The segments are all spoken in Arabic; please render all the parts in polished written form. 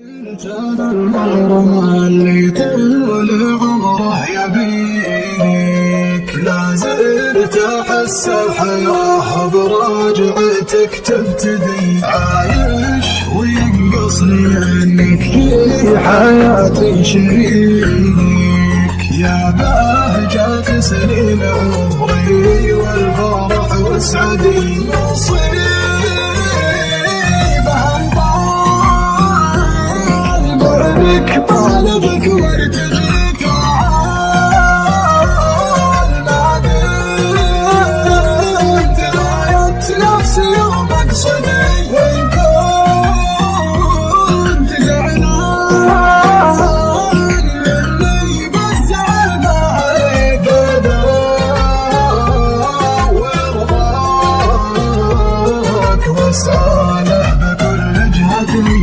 انت المغرم اللي طول عمره يبيك، لا زلت احس الحياه برجعتك تبتدي، عايش وينقصني انك في حياتي شريك، يا بهجة سنين عمري والفرح وسعدي، طالبك وارتجيك عال ما دمت رايت نفسي ومقصدي، وإن كنت زعلان مني بالزعل ما عليك أدور واسعى له بكل جهدي،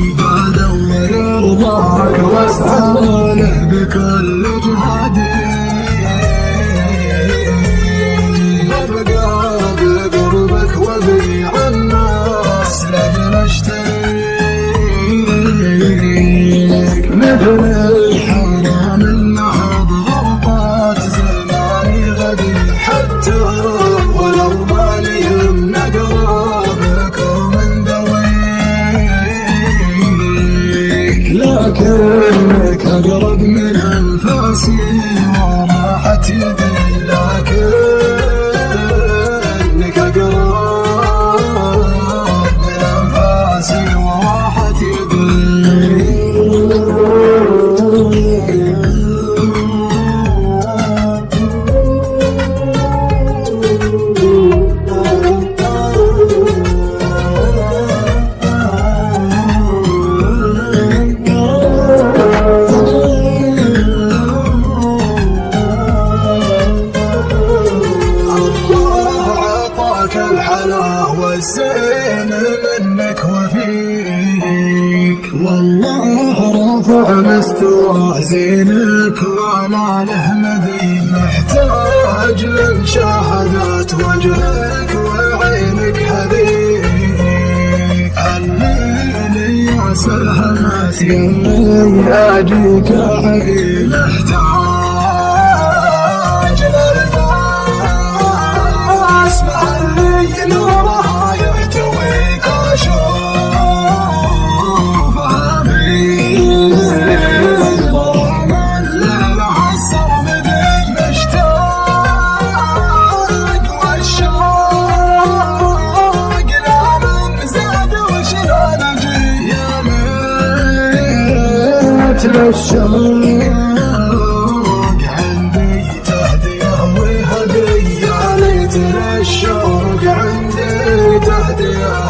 رضاك واسعى له بكل جهدي، ببقى بقربك وبيع الناس لاجل اشتريك، مثل الحرام النهض غربات زماني غدي، حتى ولو ما لي من اقربك ومن لكنك أقرب من أنفاسي وراحت يدي، لكنك أقرب من أنفاسي وراحت يدي. الحلا والزين منك وفيك، والله رافع مستوى زينك ولا له مثيل، محتاج لمشاهدات وجهك وعينك حبيب، علمني يا سلامات يمي اجيك حبيب، محتاج للناس نورها يحتويك اشوفها بيك، ضرم الليل عالسر بديك، مشتاق والشوق لا من زاد وشلون اجي، يا ليت للشوق عندي تهديه وهديه، يا ليت للشوق عندي تهديه